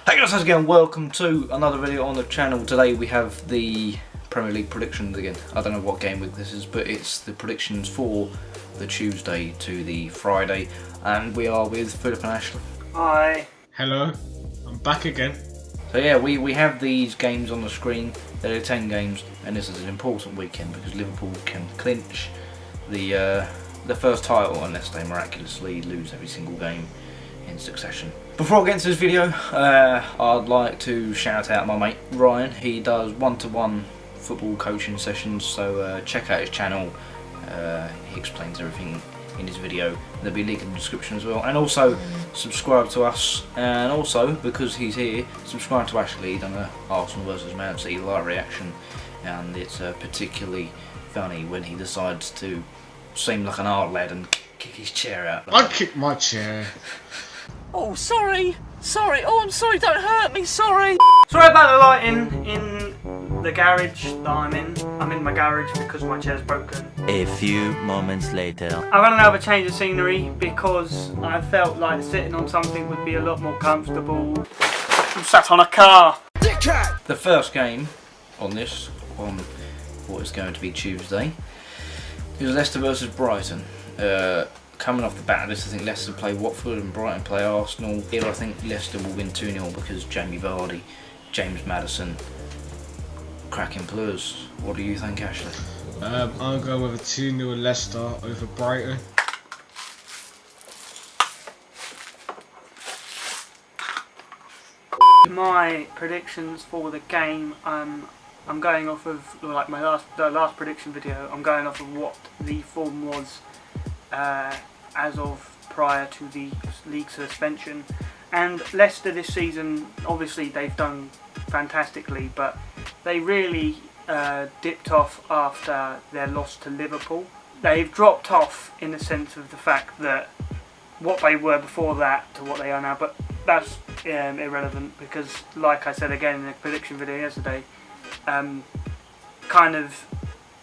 Hey guys, how's it going? Welcome to another video on the channel. Today we have the Premier League predictions again. I don't know what game week this is, but it's the predictions for the Tuesday to the Friday, and we are with Philip and Ashley. Hi. Hello, I'm back again. So yeah, we have these games on the screen. There are 10 games, and this is an important weekend because Liverpool can clinch the first title unless they miraculously lose every single game in succession. Before I get into this video, I'd like to shout out my mate Ryan. He does one-to-one football coaching sessions, so check out his channel. He explains everything in his video. There'll be a link in the description as well. And also subscribe to us, and also because he's here, subscribe to Ashley. He's done an Arsenal versus Man City live reaction, and it's particularly funny when he decides to seem like an art lad and kick his chair out. I kicked my chair. Oh, sorry. Oh, I'm sorry. Don't hurt me. Sorry. Sorry about the lighting in the garage that I'm in. I'm in my garage because my chair's broken. A few moments later. I want to have a change of scenery because I felt like sitting on something would be a lot more comfortable. I'm sat on a car. The first game on this, on what is going to be Tuesday, is Leicester versus Brighton. Coming off the bat of this, I think Leicester play Watford and Brighton play Arsenal. Here I think Leicester will win 2-0 because Jamie Vardy, James Maddison, cracking players. What do you think, Ashley? I'll go with a 2-0 Leicester over Brighton. My predictions for the game, I'm going off of like the last prediction video. I'm going off of what the form was as of prior to the league suspension. And Leicester this season, obviously they've done fantastically, but they really dipped off after their loss to Liverpool. They've dropped off in the sense of the fact that what they were before that to what they are now, but that's irrelevant because, like I said again in the prediction video yesterday, kind of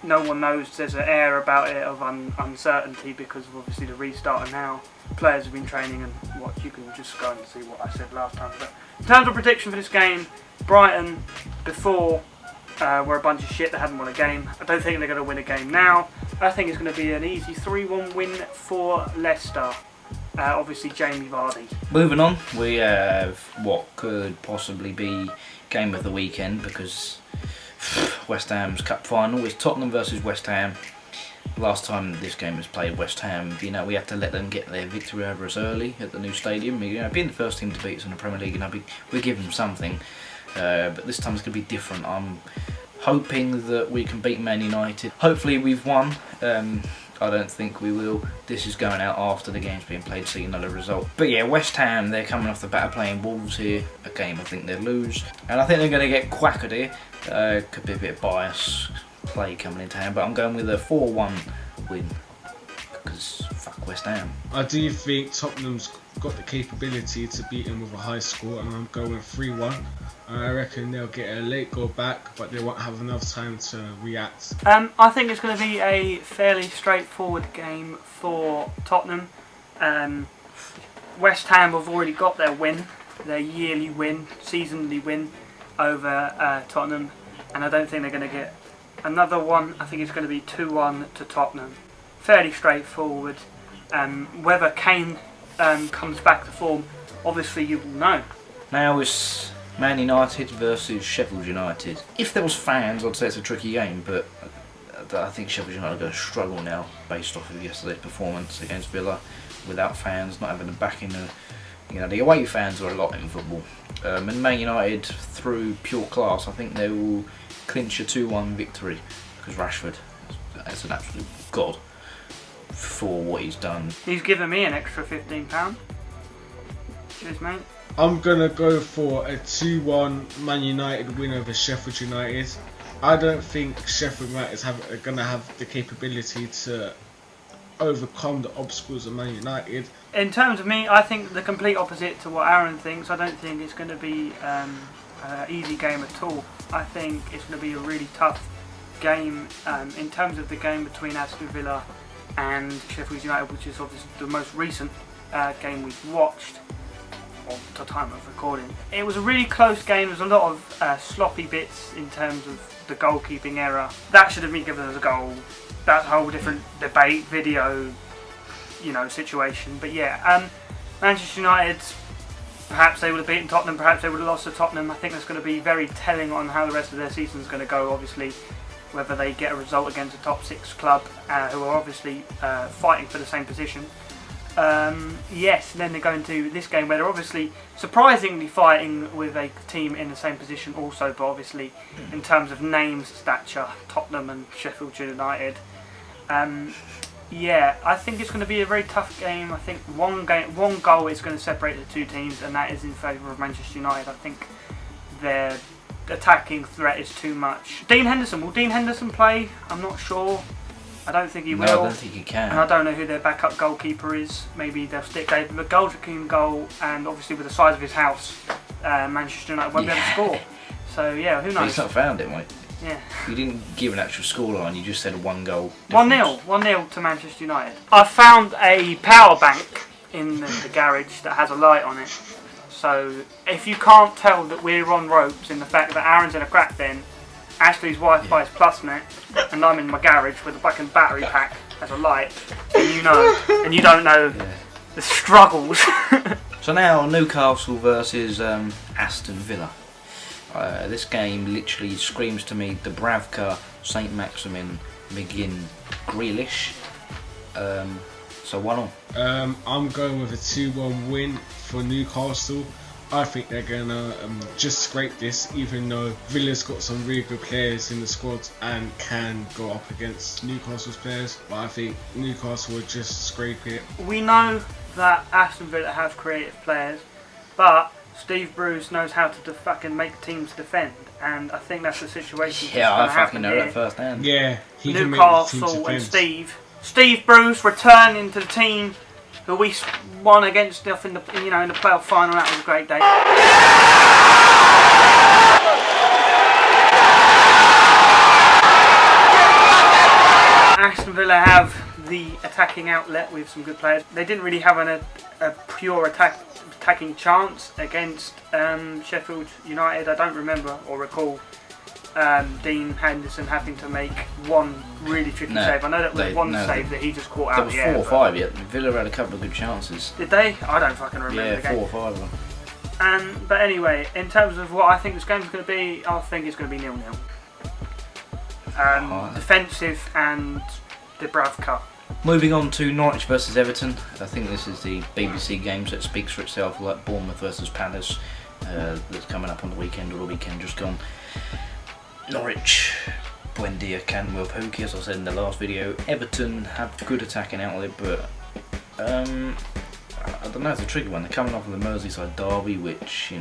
no one knows. There's an air about it of uncertainty because of obviously the restart, and now players have been training and what you can just go and see what I said last time. But in terms of prediction for this game, Brighton before were a bunch of shit. They hadn't won a game. I don't think they're going to win a game now. I think it's going to be an easy 3-1 win for Leicester. Obviously Jamie Vardy. Moving on, we have what could possibly be game of the weekend because West Ham's cup final is Tottenham versus West Ham. Last time this game was played, West Ham, we had to let them get their victory over us early at the new stadium. Being the first team to beat us in the Premier League, we give them something. But this time it's going to be different. I'm hoping that we can beat Man United. Hopefully we've won. I don't think we will. This is going out after the game's been played, so you know the result. But yeah, West Ham, they're coming off the bat of playing Wolves here. A game I think they'll lose. And I think they're going to get quackered here. Could be a bit of bias play coming into hand, but I'm going with a 4-1 win. Because fuck West Ham. I do think Tottenham's got the capability to beat him with a high score, and I'm going 3-1. I reckon they'll get a late goal back, but they won't have enough time to react. I think it's going to be a fairly straightforward game for Tottenham. West Ham have already got their win, their yearly win, seasonally win over Tottenham, and I don't think they're going to get another one. I think it's going to be 2-1 to Tottenham. Fairly straightforward. Whether Kane comes back to form, obviously you will know. Now it's Man United versus Sheffield United. If there was fans, I'd say it's a tricky game, but I think Sheffield United are going to struggle now based off of yesterday's performance against Villa. Without fans, not having the backing of, the away fans are a lot in football. And Man United, through pure class, I think they will clinch a 2-1 victory because Rashford is an absolute god for what he's done. He's given me an extra £15. Cheers, mate. I'm going to go for a 2-1 Man United win over Sheffield United. I don't think Sheffield United are going to have the capability to overcome the obstacles of Man United. In terms of me, I think the complete opposite to what Aaron thinks. I don't think it's going to be an easy game at all. I think it's going to be a really tough game in terms of the game between Aston Villa and Sheffield United, which is obviously the most recent game we've watched. of the time of recording. It was a really close game. There was a lot of sloppy bits in terms of the goalkeeping error. That should have been given as a goal. That's a whole different debate, video, situation. But yeah, Manchester United, perhaps they would have beaten Tottenham, perhaps they would have lost to Tottenham. I think that's going to be very telling on how the rest of their season is going to go, obviously. Whether they get a result against a top 6 club who are obviously fighting for the same position. Yes, then they go into this game where they're obviously surprisingly fighting with a team in the same position also, but obviously in terms of names, stature, Tottenham and Sheffield United. Yeah, I think it's going to be a very tough game. I think one goal is going to separate the two teams, and that is in favour of Manchester United. I think their attacking threat is too much. Will Dean Henderson play? I'm not sure. I don't think he will. No, I don't think he can. And I don't know who their backup goalkeeper is. Maybe they'll stick David McGoldrick goal, and obviously with the size of his house, Manchester United won't be able to score. So yeah, who knows? But he's not found it, mate. Yeah. You didn't give an actual scoreline, you just said 1 goal. 1-0 to Manchester United. I found a power bank in the garage that has a light on it. So if you can't tell that we're on ropes in the fact that Aaron's in a crack den, Ashley's Wi-Fi is plusnet, and I'm in my garage with a fucking battery pack as a light, and you don't know the struggles. So now Newcastle versus Aston Villa. This game literally screams to me Dubravka, St Maximin, McGinn, Grealish. So 1-1. I'm going with a 2-1 win for Newcastle. I think they're going to just scrape this, even though Villa's got some really good players in the squad and can go up against Newcastle's players. But I think Newcastle will just scrape it. We know that Aston Villa have creative players, but Steve Bruce knows how to fucking make teams defend, and I think that's the situation. Yeah, I fucking know that firsthand. Yeah, he can Newcastle make the teams and Steve Bruce returning to the team who we won against in the in the playoff final. That was a great day. Aston Villa have the attacking outlet with some good players. They didn't really have a pure attacking chance against Sheffield United. I don't remember or recall Dean Henderson having to make one really tricky save. I know that was one save that he just caught out of the air. There was 4 or 5 yet. Villa had a couple of good chances. Did they? I don't fucking remember the game. 4 or 5 of them. But anyway, in terms of what I think this game's going to be, I think it's going to be 0-0. Defensive and Dubravka. Moving on to Norwich versus Everton. I think this is the BBC game, so it speaks for itself, like Bournemouth versus Palace that's coming up on the weekend, or the weekend just gone. Norwich, Buendia, Canwell, Pookie, as I said in the last video. Everton have good attacking outlet, but I don't know, it's a tricky one. They're coming off of the Merseyside derby, which,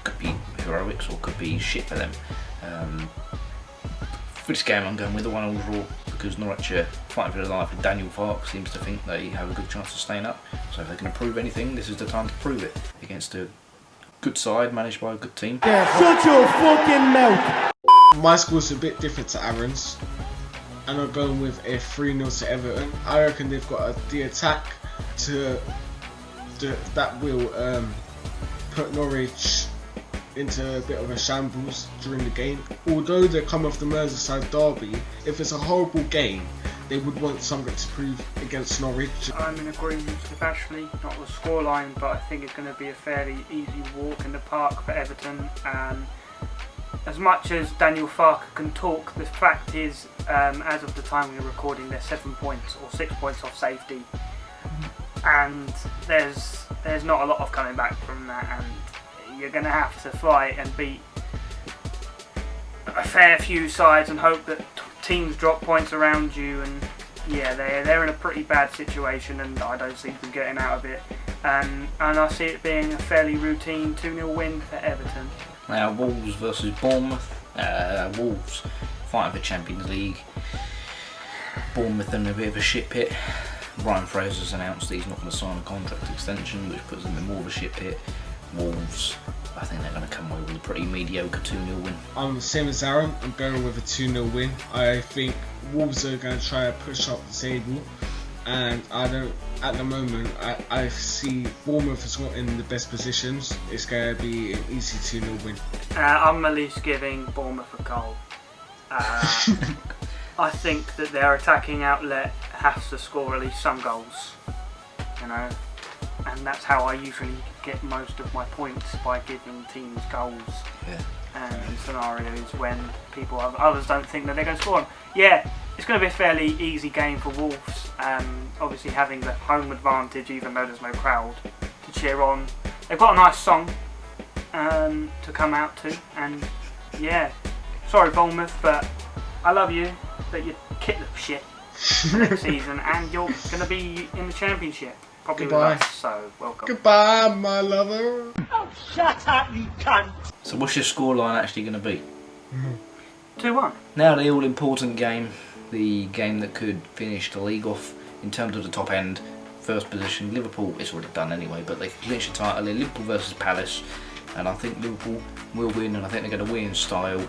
could be heroics or could be shit for them. For this game I'm going with a 1-1 draw, because Norwich are fighting for their life, and Daniel Farke seems to think they have a good chance of staying up. So if they can prove anything, this is the time to prove it against a good side managed by a good team. Shut your fucking mouth! My score's a bit different to Aaron's, and I'm going with a 3-0 to Everton. I reckon they've got the attack that will put Norwich into a bit of a shambles during the game. Although they come off the Merseyside derby, if it's a horrible game, they would want something to prove against Norwich. I'm in agreement with Ashley, not the scoreline, but I think it's going to be a fairly easy walk in the park for Everton. As much as Daniel Farke can talk, the fact is, as of the time we were recording, they're 7 points or 6 points off safety, and there's not a lot of coming back from that, and you're going to have to fight and beat a fair few sides and hope that teams drop points around you. And yeah, they're in a pretty bad situation, and I don't see them getting out of it. And I see it being a fairly routine 2-0 win for Everton. Now, Wolves versus Bournemouth. Wolves fighting for Champions League. Bournemouth in a bit of a shit pit. Ryan Fraser's announced that he's not going to sign a contract extension, which puts them in more of a shit pit. Wolves, I think they're going to come away with a pretty mediocre 2-0 win. I'm the same as Aaron. I'm going with a 2-0 win. I think Wolves are going to try to push up the table, and I don't. At the moment, I see Bournemouth is not in the best positions. It's going to be an easy 2-0 win. I'm at least giving Bournemouth a goal. I think that their attacking outlet has to score at least some goals, you know, and that's how I usually get most of my points, by giving teams goals. Yeah. In scenarios when others don't think that they're going to score them. Yeah, it's going to be a fairly easy game for Wolves. Obviously having the home advantage, even though there's no crowd to cheer on. They've got a nice song to come out to, and yeah, sorry Bournemouth, but I love you, but you kick the shit next season, and you're going to be in the Championship. Probably Goodbye. with us, so welcome. Goodbye, my lover. Oh, shut up, you cunt! So what's your scoreline actually going to be? 2-1. Now the all-important game, the game that could finish the league off in terms of the top end, first position. Liverpool, it's already done anyway, but they can clinch the title in Liverpool versus Palace, and I think Liverpool will win, and I think they're going to win in style.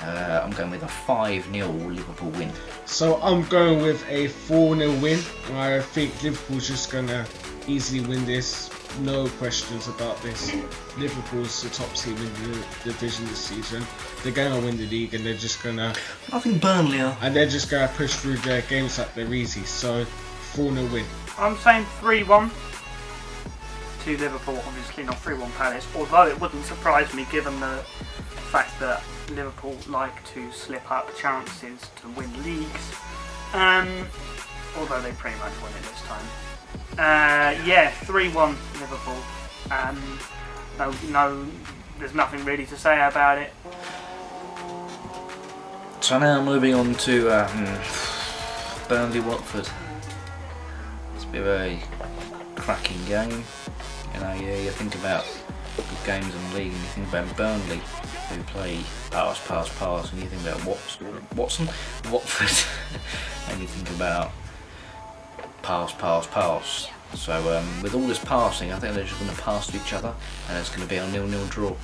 I'm going with a 5-0 Liverpool win. So I'm going with a 4-0 win. I think Liverpool's just going to easily win this. No questions about this. Liverpool's the top team in the division this season. They're going to win the league, and they're just going to... I think Burnley are. And they're just going to push through their games like they're easy. So 4-0 win. I'm saying 3-1 to Liverpool, obviously not 3-1 Palace, although it wouldn't surprise me given the fact that Liverpool like to slip up chances to win leagues, although they pretty much win it this time. 3-1 Liverpool. No, there's nothing really to say about it. So now moving on to Burnley Watford. It's a bit of a cracking game. You know, you think about good games in the league, and you think about Burnley, who play pass, and you think about Watford, and you think about pass. So with all this passing, I think they're just going to pass to each other, and it's going to be a 0-0 draw.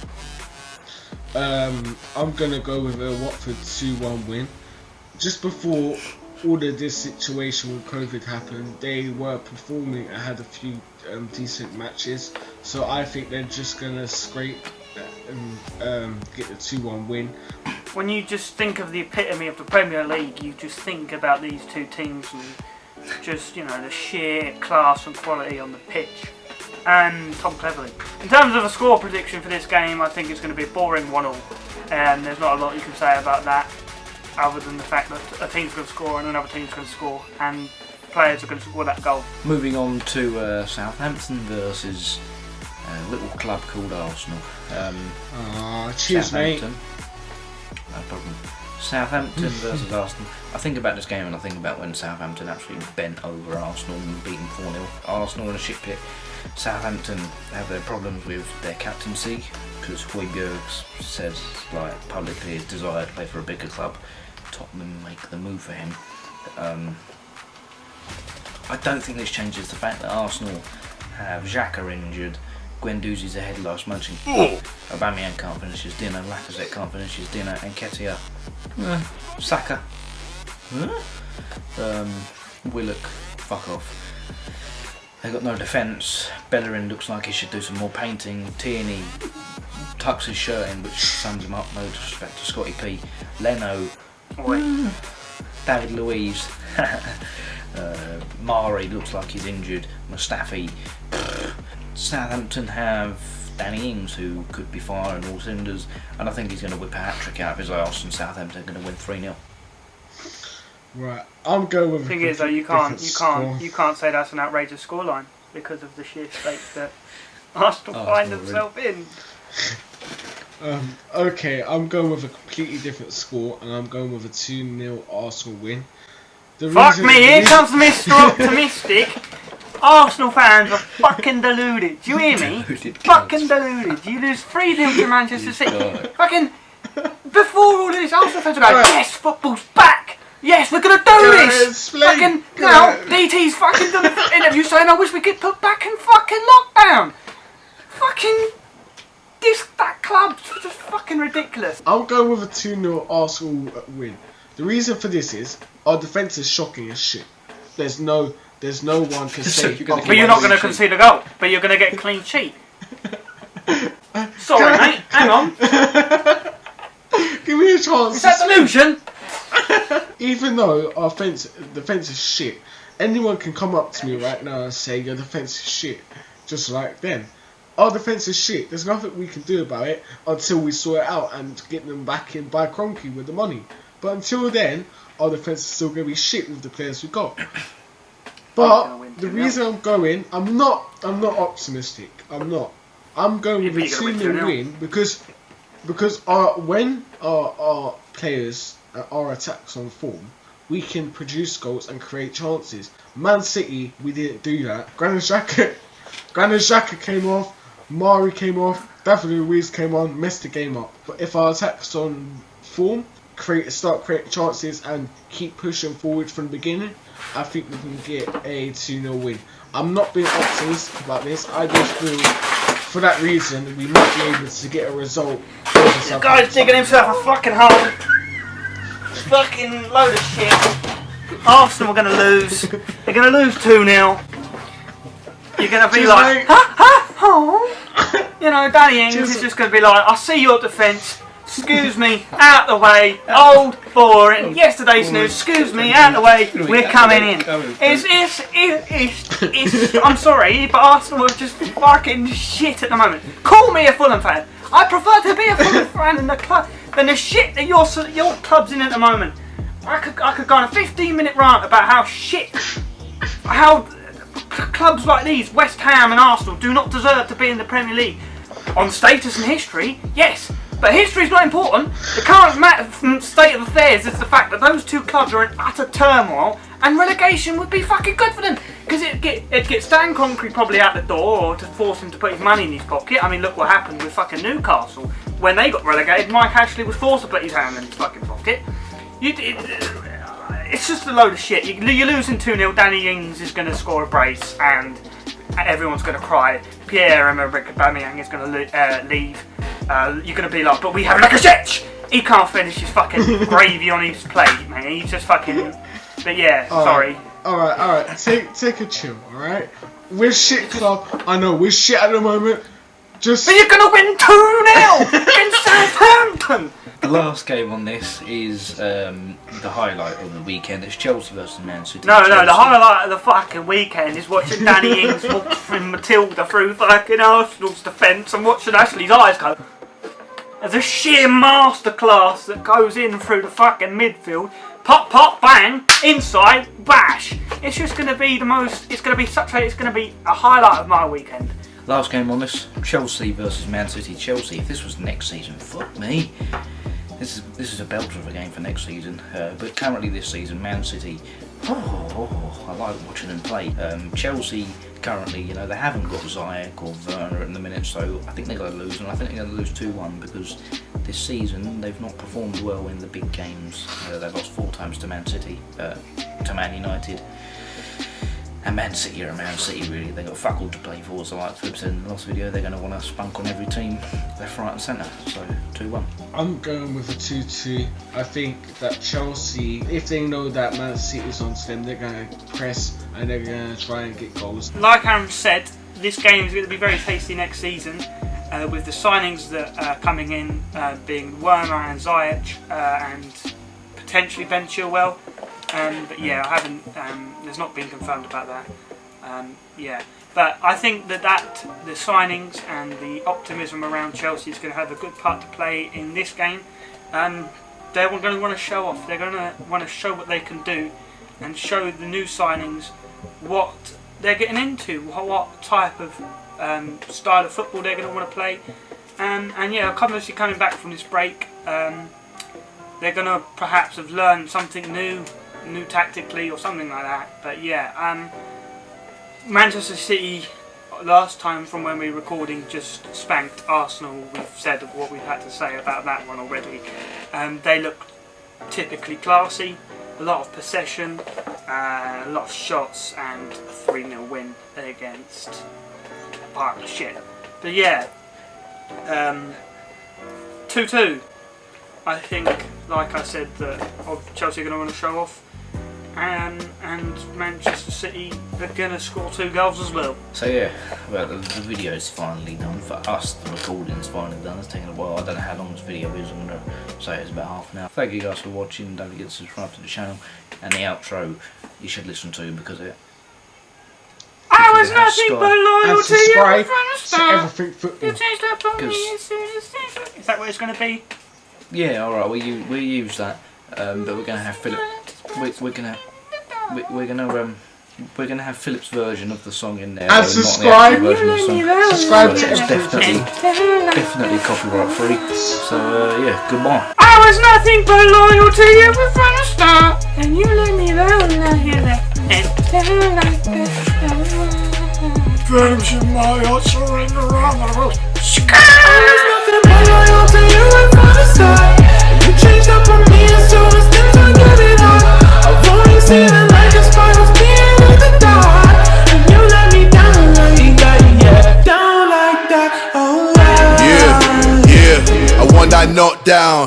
I'm going to go with a Watford 2-1 win. Just before all of this situation with COVID happened, they were performing and had a few decent matches. So I think they're just going to scrape and get the 2-1 win. When you just think of the epitome of the Premier League, you just think about these two teams and just, you know, the sheer class and quality on the pitch. And Tom Cleverley. In terms of a score prediction for this game, I think it's going to be a boring 1-1. And there's not a lot you can say about that, other than the fact that a team's going to score and another team's going to score, and players are going to score that goal. Moving on to Southampton versus a little club called Arsenal. Cheers, mate. No problem. Southampton versus Arsenal. I think about this game and I think about when Southampton absolutely bent over Arsenal and beat them 4-0. Arsenal in a shit pit. Southampton have their problems with their captaincy, because Højbjerg said publicly his desire to play for a bigger club. Tottenham make the move for him. I don't think this changes the fact that Arsenal have Xhaka injured, Guendouzi's ahead last month, Aubameyang can't finish his dinner, Lacazette can't finish his dinner, and Nketiah, Saka, Willock, fuck off. They've got no defence. Bellerin looks like he should do some more painting. Tierney tucks his shirt in, which sums him up, no disrespect to Scotty P. Leno, David Luiz, Mari looks like he's injured. Mustafi. Southampton have Danny Ings, who could be firing all cylinders, and I think he's going to whip a hat-trick out of his arse, and Southampton are going to win 3-0. Right, I'm going with. The thing is, though, you can't say that's an outrageous scoreline because of the sheer state that Arsenal find themselves in. Okay, I'm going with a completely different score, and I'm going with a 2-0 Arsenal win. Fuck me, here comes Mr. Optimistic. Arsenal fans are fucking deluded. Do you hear me? Fucking deluded. You lose 3-0 to Manchester City. Fucking before all this, Arsenal fans are going, yes, football's back. Yes, we're gonna do this. Fucking now, DT's fucking done an interview saying, I wish we could put back in fucking lockdown. Fucking that club's just fucking ridiculous. I'm going with a 2-0 Arsenal win. The reason for this is our defence is shocking as shit. There's there's no one can So say. you're gonna But you're not going to concede a goal. But you're going to get a clean sheet. Sorry, mate. Hang on. Give me a chance. Is that delusion? Even though our defense is shit, anyone can come up to me right now and say your defense is shit, just like them. Our defense is shit. There's nothing we can do about it until we sort it out and get them back in by Kroenke with the money. But until then, our defense is still going to be shit with the players we got. But the reason I'm not optimistic. I'm not. I'm going with a 2-0 win because when our players are attacks on form, we can produce goals and create chances. Man City, we didn't do that. Granit Xhaka came off, Mari came off, David Luiz came on, messed the game up. But if our attacks on form, start creating chances and keep pushing forward from the beginning, I think we can get a 2-0 win. I'm not being optimistic about this. I just feel, for that reason, we might be able to get a result. The guy's digging himself a fucking hole. Fucking load of shit. Arsenal are going to lose. They're going to lose 2-0. You're going to be like, oh. You know, Danny Ings is just going to be like, I see your defence. Excuse me, out the way. Old, boring. Yesterday's news. Excuse me, out the way. We're coming in. I'm sorry, but Arsenal are just fucking shit at the moment. Call me a Fulham fan. I prefer to be a Fulham fan in the club than the shit that your club's in at the moment. I could go on a 15-minute rant about how clubs like these, West Ham and Arsenal, do not deserve to be in the Premier League. On status and history, yes. But history's not important. The current state of affairs is the fact that those two clubs are in utter turmoil, and relegation would be fucking good for them because it gets Dan Kroenke probably out the door, or to force him to put his money in his pocket. I mean, look what happened with fucking Newcastle when they got relegated. Mike Ashley was forced to put his hand in his fucking pocket. It's just a load of shit. You're losing 2-0. Danny Ings is going to score a brace, and everyone's going to cry. Pierre-Emerick Aubameyang is going to leave. You're going to be like, but we have Lacazette! He can't finish his fucking gravy on his plate, man. He's just fucking... But yeah, sorry. Alright. Take a chill, alright? We're shit club. I know, we're shit at the moment. But you're going to win 2-0 in Southampton! The last game on this is the highlight of the weekend. It's Chelsea versus Man City. No, the highlight of the fucking weekend is watching Danny Ings walk from Matilda through fucking Arsenal's defence and watching Ashley's eyes go. There's a sheer masterclass that goes in through the fucking midfield. Pop, pop, bang, inside, bash. It's just going to be it's going to be a highlight of my weekend. Last game on this, Chelsea versus Man City. Chelsea, if this was next season, fuck me. This is a belter of a game for next season. But currently this season, Man City, I like watching them play. Chelsea currently, they haven't got Ziyech or Werner at the minute, so I think they're going to lose, and I think they're going to lose 2-1 because this season they've not performed well in the big games. They lost 4 times to Man City, to Man United. And Man City are Man City, really. They've got fuck all to play for, so like Flip said in the last video, they're going to want to spunk on every team, left, right and centre. So, 2-1. I'm going with a 2-2. I think that Chelsea, if they know that Man City is on to them, they're going to press and they're going to try and get goals. Like Aaron said, this game is going to be very tasty next season, with the signings that are coming in being Werner and Ziyech and potentially Ben Chilwell. But yeah, I haven't. There's not been confirmed about that. But I think that the signings and the optimism around Chelsea is going to have a good part to play in this game. They're going to want to show off. They're going to want to show what they can do, and show the new signings what they're getting into, what type of style of football they're going to want to play. And yeah, obviously coming back from this break, they're going to perhaps have learned something new tactically or something like that. But yeah, Manchester City last time from when we were recording just spanked Arsenal. We've said what we've had to say about that one already. They look typically classy, a lot of possession, a lot of shots, and a 3-0 win against a pile of shit. But yeah, 2-2. I think, like I said, that Chelsea are going to want to show off. and Manchester City are going to score 2 goals as well. So yeah, well, the video's finally done. For us, the recording's finally done. It's taken a while. I don't know how long this video is. I'm going to say it's about half an hour. Thank you guys for watching. Don't forget to subscribe to the channel. And the outro you should listen to because it... I was nothing but loyal to you subscribe from the to start. everything football. You changed up on me as soon as... Is that what it's going to be? Yeah, alright, we'll use that. But we're going to have Philip... We're gonna have Philip's version of the song in there. And subscribe. Subscribe to it's everything. definitely copyright free. So yeah, goodbye. I was nothing but loyal to you from the start, and you let me down. Now you're left and like that. Redemption, my heart, surrender on the road. I was nothing but loyal to you from the start. You changed up on me as soon as things I get it on. I've only seen it like a sparkle's being in the dark, and you let me down like that, yeah, down like that. Oh, Yeah, I want that knockdown.